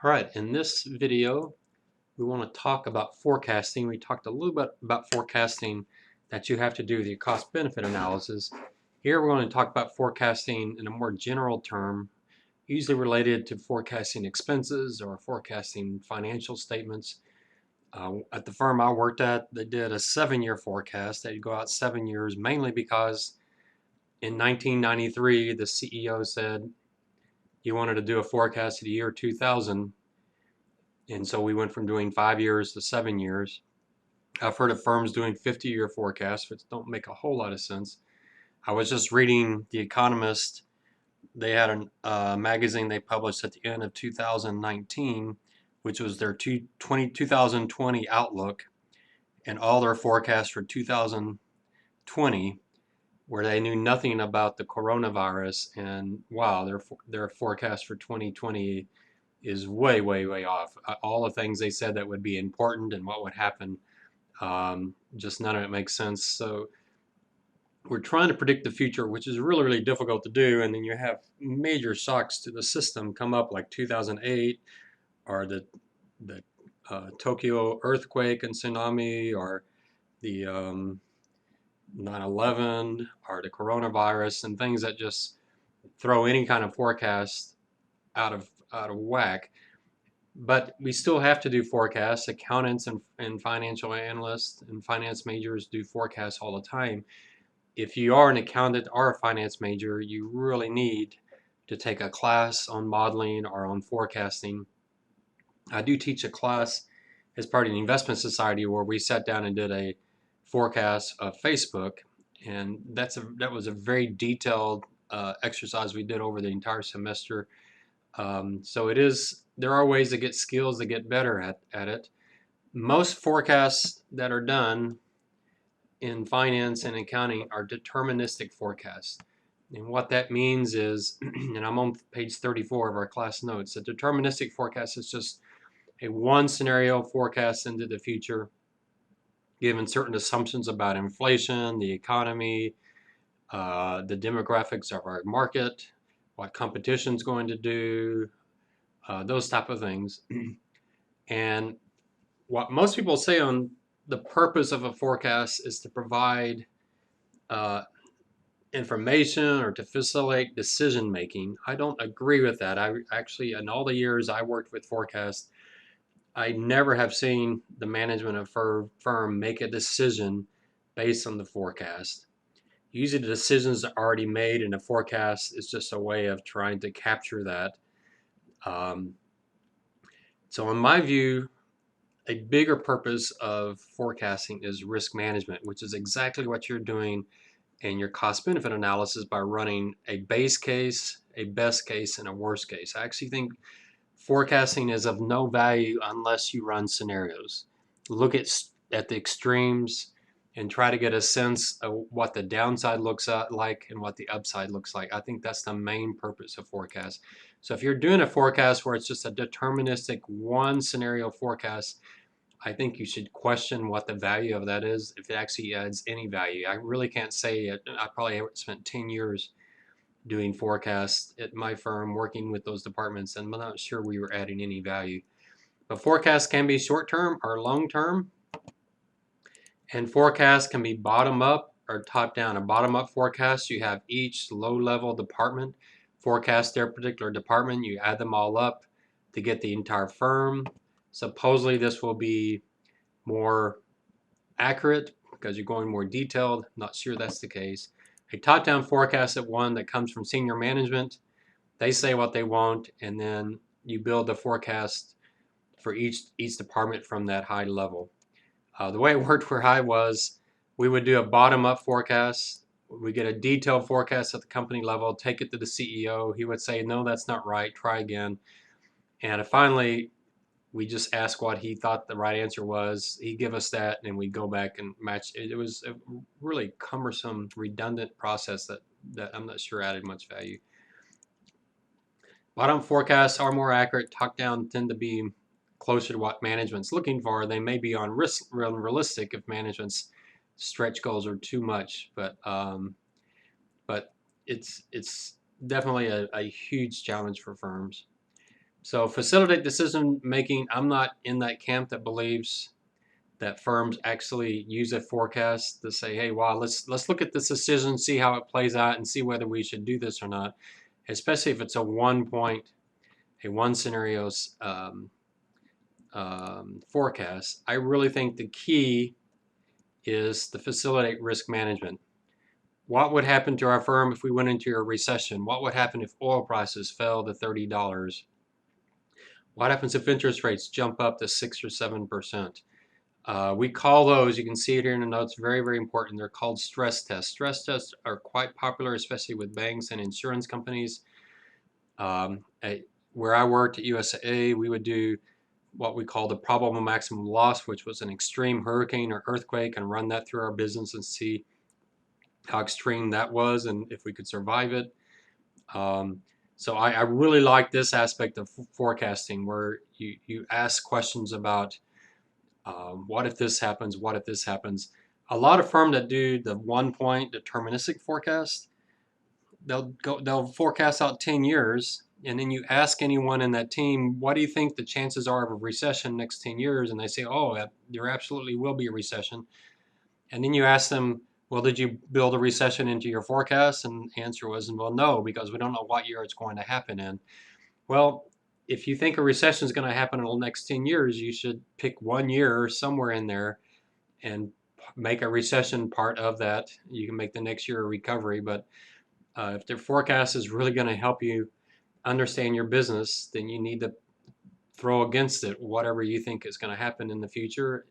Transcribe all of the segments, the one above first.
All right, in this video, we want to talk about forecasting. We talked a little bit about forecasting that you have to do with your cost-benefit analysis. Here we're going to talk about forecasting in a more general term, usually related to forecasting expenses or forecasting financial statements. At the firm I worked at, they did a 7-year forecast. They'd go out 7 years, mainly because in 1993, the CEO said he wanted to do a forecast of the year 2000. And so we went from doing 5 years to 7 years. I've heard of firms doing 50-year forecasts, which don't make a whole lot of sense. I was just reading The Economist. They had a magazine they published at the end of 2019, which was their 2020 outlook, and all their forecasts for 2020, where they knew nothing about the coronavirus. And wow, their forecast for 2020 is way, way, way off. All the things they said that would be important and what would happen, just none of it makes sense. So we're trying to predict the future, which is really, really difficult to do. And then you have major shocks to the system come up, like 2008, or the Tokyo earthquake and tsunami, or the 9/11, or the coronavirus, and things that just throw any kind of forecast out of whack. But we still have to do forecasts. Accountants and financial analysts and finance majors do forecasts all the time. If you are an accountant or a finance major, you really need to take a class on modeling or on forecasting. I do teach a class as part of the investment society where we sat down and did a forecast of Facebook, and that was a very detailed exercise we did over the entire semester. So there are ways to get skills to get better at it. Most forecasts that are done in finance and accounting are deterministic forecasts. And what that means is, and I'm on page 34 of our class notes, a deterministic forecast is just a one scenario forecast into the future, given certain assumptions about inflation, the economy, the demographics of our market, what competition is going to do, those type of things. And what most people say on the purpose of a forecast is to provide information or to facilitate decision making. I don't agree with that. I actually, in all the years I worked with forecasts, I never have seen the management of a firm make a decision based on the forecast. Usually the decisions are already made, and the forecast is just a way of trying to capture that. So in my view, a bigger purpose of forecasting is risk management, which is exactly what you're doing in your cost-benefit analysis by running a base case, a best case, and a worst case. I actually think forecasting is of no value unless you run scenarios. Look at the extremes and try to get a sense of what the downside looks like and what the upside looks like. I think that's the main purpose of forecast. So if you're doing a forecast where it's just a deterministic one scenario forecast, I think you should question what the value of that is, if it actually adds any value. I really can't say it. I probably spent 10 years doing forecasts at my firm, working with those departments, and I'm not sure we were adding any value. But forecasts can be short-term or long-term, and forecasts can be bottom-up or top-down. A bottom-up forecast, you have each low-level department forecast their particular department. You add them all up to get the entire firm. Supposedly this will be more accurate because you're going more detailed. Not sure that's the case. A top-down forecast is one that comes from senior management. They say what they want, and then you build the forecast for each department from that high level. The way it worked where I was, we would do a bottom-up forecast. We get a detailed forecast at the company level, take it to the CEO. He would say, no, that's not right, try again. And finally, we just ask what he thought the right answer was. He'd give us that, and we'd go back and match. It was a really cumbersome, redundant process that I'm not sure added much value. Bottom forecasts are more accurate. Top-down tend to be closer to what management's looking for. They may be unrealistic if management's stretch goals are too much, but it's definitely a huge challenge for firms. So facilitate decision making. I'm not in that camp that believes that firms actually use a forecast to say, hey, wow, let's look at this decision, see how it plays out, and see whether we should do this or not. Especially if it's a one scenario forecast. I really think the key is to facilitate risk management. What would happen to our firm if we went into a recession? What would happen if oil prices fell to $30? What happens if interest rates jump up to 6 or 7%? We call those, you can see it here in the notes, very, very important. They're called stress tests. Stress tests are quite popular, especially with banks and insurance companies. Where I worked at UTSA, we would do what we call the probable maximum loss, which was an extreme hurricane or earthquake, and run that through our business and see how extreme that was and if we could survive it. So I really like this aspect of forecasting, where you ask questions about what if this happens, what if this happens. A lot of firms that do the 1-point deterministic forecast, they'll forecast out 10 years, and then you ask anyone in that team, what do you think the chances are of a recession next 10 years? And they say, oh, there absolutely will be a recession. And then you ask them, well, did you build a recession into your forecast? And the answer was, well, no, because we don't know what year it's going to happen in. Well, if you think a recession is going to happen in the next 10 years, you should pick one year somewhere in there and make a recession part of that. You can make the next year a recovery, but if the forecast is really going to help you understand your business, then you need to throw against it whatever you think is going to happen in the future,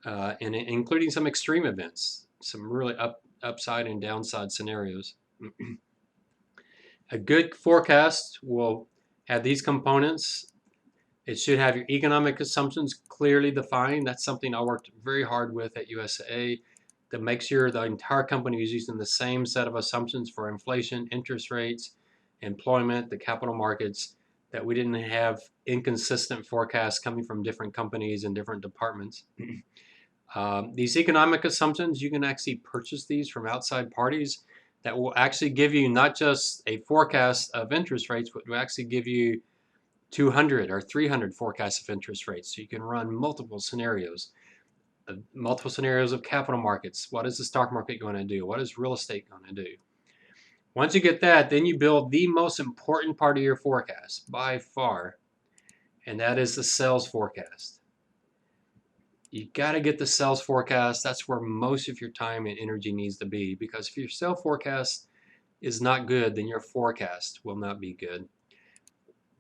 and including some extreme events, some really upside and downside scenarios. A good forecast will have these components. It should have your economic assumptions clearly defined. That's something I worked very hard with at UTSA, to make sure the entire company is using the same set of assumptions for inflation, interest rates, employment, the capital markets, that we didn't have inconsistent forecasts coming from different companies and different departments. These economic assumptions, you can actually purchase these from outside parties that will actually give you not just a forecast of interest rates, but will actually give you 200 or 300 forecasts of interest rates. So you can run multiple scenarios of capital markets. What is the stock market going to do? What is real estate going to do? Once you get that, then you build the most important part of your forecast by far, and that is the sales forecast. You got to get the sales forecast. That's where most of your time and energy needs to be, because if your sales forecast is not good, then your forecast will not be good.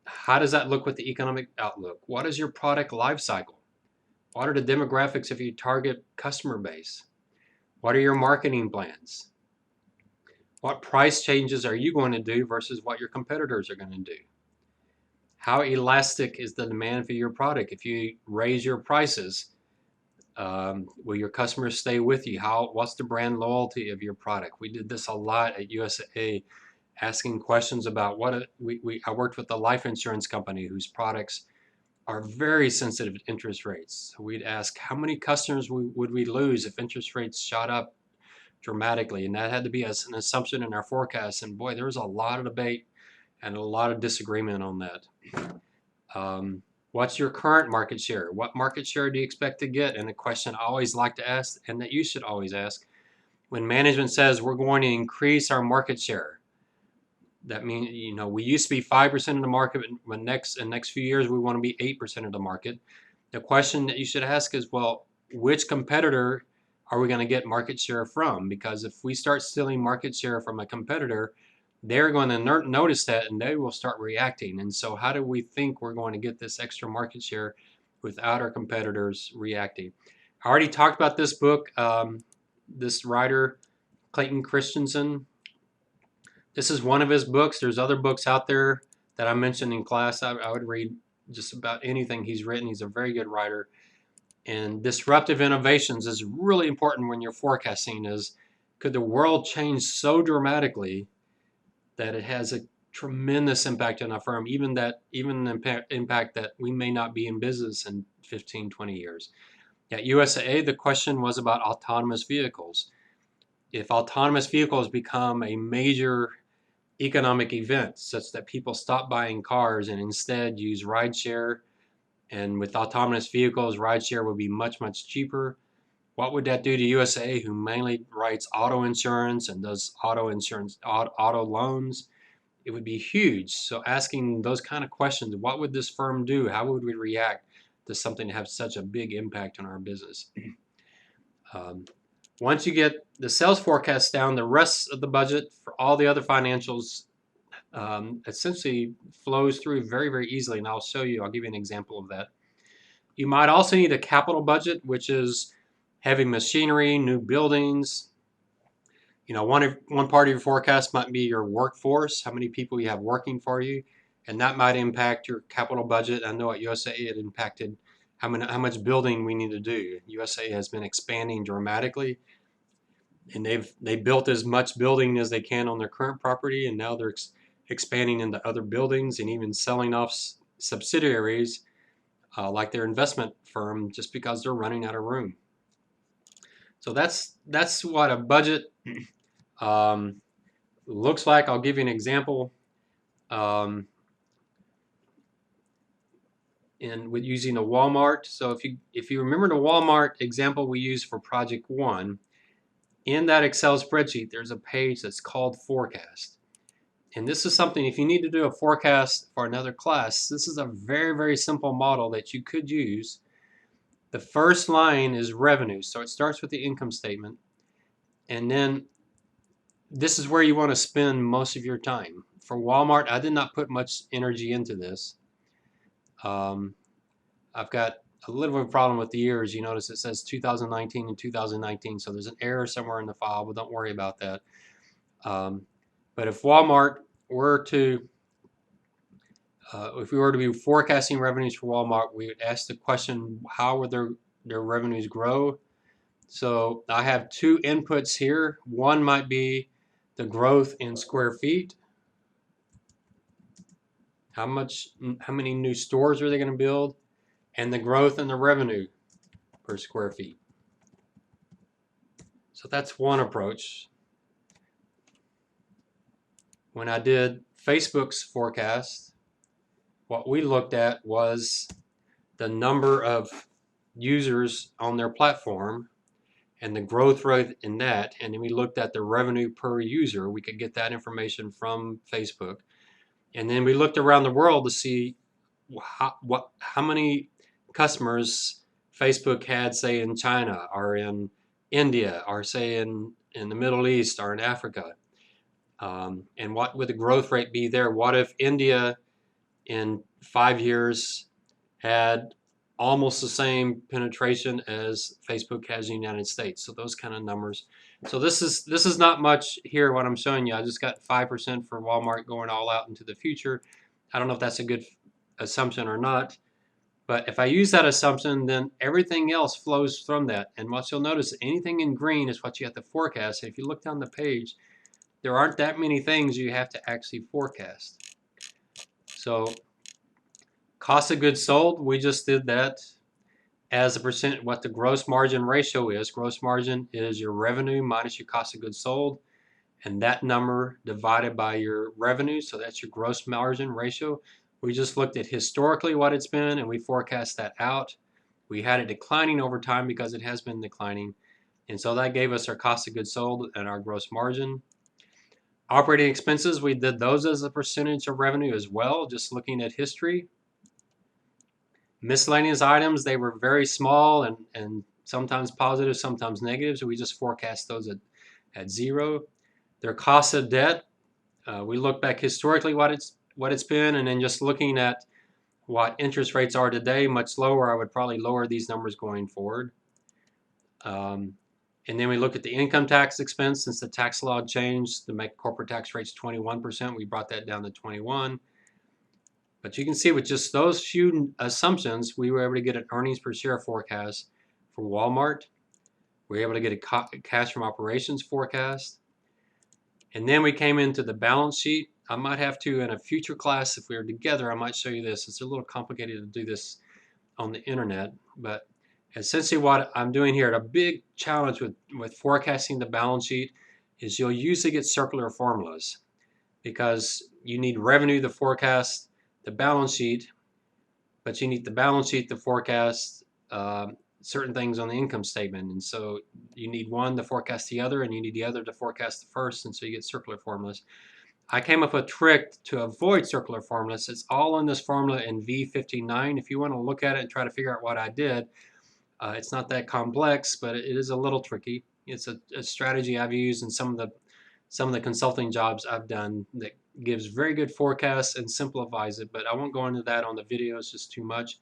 How does that look with the economic outlook? What is your product life cycle? What are the demographics of your target customer base? What are your marketing plans? What price changes are you going to do versus what your competitors are going to do? How elastic is the demand for your product? If you raise your prices, will your customers stay with you? What's the brand loyalty of your product? We did this a lot at UTSA, asking questions about I worked with a life insurance company whose products are very sensitive to interest rates. So we'd ask, how many customers would we lose if interest rates shot up dramatically? And that had to be as an assumption in our forecast. And boy, there was a lot of debate and a lot of disagreement on that. What's your current market share? What market share do you expect to get? And a question I always like to ask, and that you should always ask, when management says we're going to increase our market share, that means, we used to be 5% of the market, but in the next few years we want to be 8% of the market. The question that you should ask is, well, which competitor are we going to get market share from? Because if we start stealing market share from a competitor, they're going to notice that, and they will start reacting. And so how do we think we're going to get this extra market share without our competitors reacting? I already talked about this book, this writer, Clayton Christensen. This is one of his books. There's other books out there that I mentioned in class. I would read just about anything he's written. He's a very good writer. And disruptive innovations is really important when you're forecasting. Could the world change so dramatically that it has a tremendous impact on our firm, even the impact that we may not be in business in 15, 20 years. At UTSA, the question was about autonomous vehicles. If autonomous vehicles become a major economic event such that people stop buying cars and instead use rideshare. And with autonomous vehicles, rideshare would be much, much cheaper. What would that do to USAA, who mainly writes auto insurance and does auto loans? It would be huge. So asking those kind of questions, what would this firm do? How would we react to something that has such a big impact on our business? Once you get the sales forecast down, the rest of the budget for all the other financials essentially flows through very, very easily. And I'll show you, I'll give you an example of that. You might also need a capital budget, which is heavy machinery, new buildings. You know, one part of your forecast might be your workforce, how many people you have working for you, and that might impact your capital budget. I know at USAA it impacted how much building we need to do. USAA has been expanding dramatically, and they built as much building as they can on their current property, and now they're expanding into other buildings and even selling off subsidiaries like their investment firm just because they're running out of room. So that's what a budget looks like. I'll give you an example. And with using a Walmart. So if you remember the Walmart example we used for project 1, in that Excel spreadsheet there's a page that's called forecast. And this is something, if you need to do a forecast for another class, this is a very, very simple model that you could use. The first line is revenue, so it starts with the income statement, and then this is where you want to spend most of your time. For Walmart, I did not put much energy into this. I've got a little bit of a problem with the years. You notice it says 2019 and 2019, so there's an error somewhere in the file, but don't worry about that. But if Walmart were to, if we were to be forecasting revenues for Walmart, we would ask the question, how would their revenues grow? So I have two inputs here. One might be the growth in square feet. How many new stores are they going to build? And the growth in the revenue per square feet. So that's one approach. When I did Facebook's forecast, what we looked at was the number of users on their platform and the growth rate in that, and then we looked at the revenue per user. We could get that information from Facebook, and then we looked around the world to see how many customers Facebook had, say, in China or in India or say in the Middle East or in Africa, and what would the growth rate be there? What if India in 5 years had almost the same penetration as Facebook has in the United States? So those kind of numbers. So this is not much here what I'm showing you. I just got 5% for Walmart going all out into the future. I don't know if that's a good assumption or not, but if I use that assumption, then everything else flows from that. And what you'll notice, anything in green is what you have to forecast. And if you look down the page, there aren't that many things you have to actually forecast. So cost of goods sold, we just did that as a percent, what the gross margin ratio is. Gross margin is your revenue minus your cost of goods sold, and that number divided by your revenue, so that's your gross margin ratio. We just looked at historically what it's been, and we forecast that out. We had it declining over time because it has been declining, and so that gave us our cost of goods sold and our gross margin. Operating expenses, we did those as a percentage of revenue as well, just looking at history. Miscellaneous items, they were very small and sometimes positive, sometimes negative, so we just forecast those at zero. Their cost of debt, we look back historically what it's been, and then just looking at what interest rates are today, much lower. I would probably lower these numbers going forward. And then we look at the income tax expense. Since the tax law changed to make corporate tax rates 21%, we brought that down to 21%. But you can see with just those few assumptions, we were able to get an earnings per share forecast for Walmart. We were able to get a cash from operations forecast. And then we came into the balance sheet. I might have to, in a future class, if we were together, I might show you this. It's a little complicated to do this on the internet, but essentially what I'm doing here, a big challenge with forecasting the balance sheet is you'll usually get circular formulas. because you need revenue to forecast the balance sheet, but you need the balance sheet to forecast certain things on the income statement. And so you need one to forecast the other, and you need the other to forecast the first, and so you get circular formulas. I came up with a trick to avoid circular formulas. It's all in this formula in V59. If you want to look at it and try to figure out what I did, it's not that complex, but it is a little tricky. It's a strategy I've used in some of the consulting jobs I've done that gives very good forecasts and simplifies it, but I won't go into that on the video. It's just too much.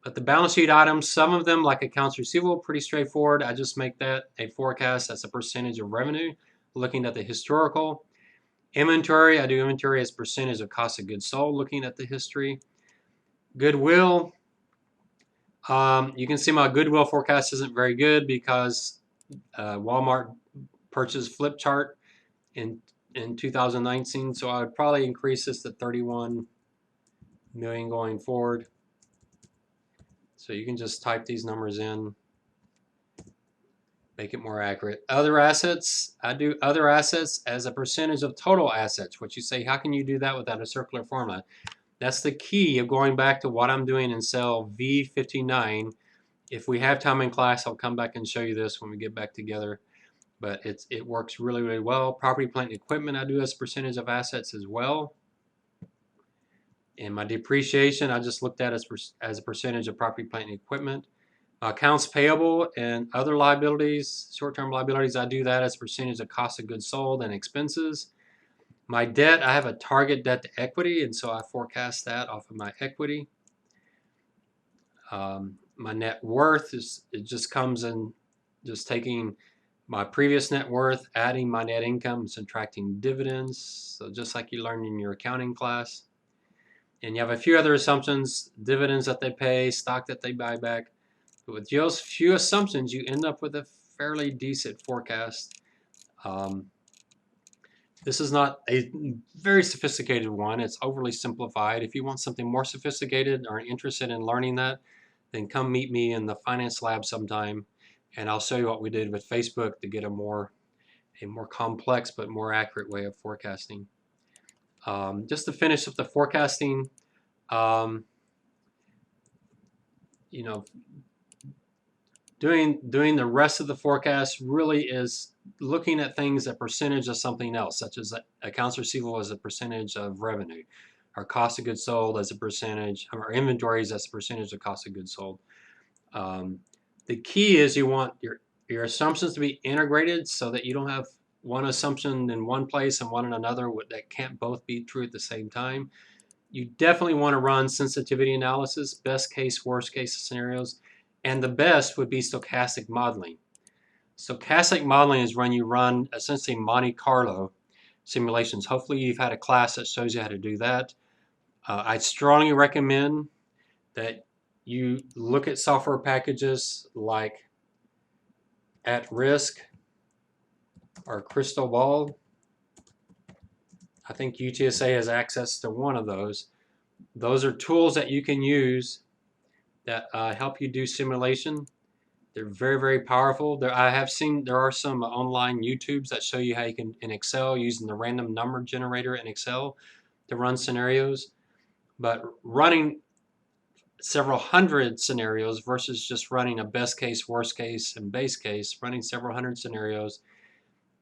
But the balance sheet items, some of them like accounts receivable, pretty straightforward. I just make that a forecast as a percentage of revenue, looking at the historical. Inventory, I do inventory as percentage of cost of goods sold, looking at the history. Goodwill, you can see my goodwill forecast isn't very good because Walmart purchased flip chart in 2019, so I would probably increase this to 31 million going forward. So you can just type these numbers in, make it more accurate. Other assets, I do other assets as a percentage of total assets, which you say, how can you do that without a circular formula? That's the key of going back to what I'm doing in cell V59. If we have time in class, I'll come back and show you this when we get back together. But it works really, really well. Property, plant, and equipment I do as a percentage of assets as well. And my depreciation, I just looked at as a percentage of property, plant, and equipment. Accounts payable and other liabilities, short-term liabilities, I do that as a percentage of cost of goods sold and expenses. My debt, I have a target debt to equity, and so I forecast that off of my equity. My net worth it just comes in just taking my previous net worth, adding my net income, and subtracting dividends. So just like you learned in your accounting class. And you have a few other assumptions, dividends that they pay, stock that they buy back. But with those few assumptions, you end up with a fairly decent forecast. This is not a very sophisticated one. It's overly simplified. If you want something more sophisticated or interested in learning that, then come meet me in the finance lab sometime, and I'll show you what we did with Facebook to get a more complex but more accurate way of forecasting. Just to finish up the forecasting, you know, doing the rest of the forecast really is looking at things a percentage of something else, such as accounts receivable as a percentage of revenue, our cost of goods sold as a percentage, our inventories as a percentage of cost of goods sold. The key is you want your assumptions to be integrated so that you don't have one assumption in one place and one in another that can't both be true at the same time. You definitely want to run sensitivity analysis, best case, worst case scenarios, and the best would be stochastic modeling. Stochastic modeling is when you run essentially Monte Carlo simulations. Hopefully you've had a class that shows you how to do that. I'd strongly recommend that you look at software packages like At Risk or Crystal Ball. I think UTSA has access to one of those. Those are tools that you can use that help you do simulation. They're very, very powerful. I have seen there are some online YouTubes that show you how you can, in Excel, using the random number generator in Excel to run scenarios. But running several hundred scenarios versus just running a best case, worst case, and base case, running several hundred scenarios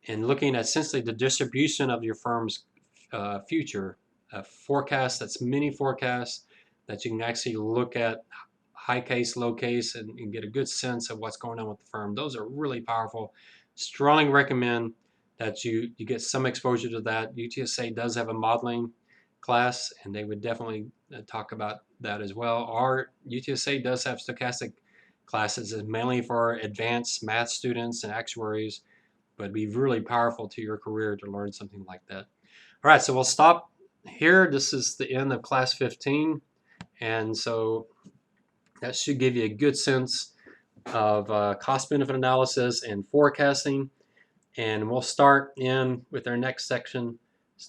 and looking at essentially the distribution of your firm's future, a forecast that's mini forecasts that you can actually look at high case, low case, and get a good sense of what's going on with the firm. Those are really powerful. Strongly recommend that you get some exposure to that. UTSA does have a modeling class, and they would definitely talk about that as well. Our UTSA does have stochastic classes, mainly for advanced math students and actuaries, but it'd be really powerful to your career to learn something like that. All right, so we'll stop here. This is the end of class 15, and so that should give you a good sense of cost-benefit analysis and forecasting. And we'll start in with our next section,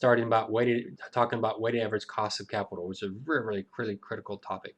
talking about weighted average cost of capital, which is a really, really critical topic.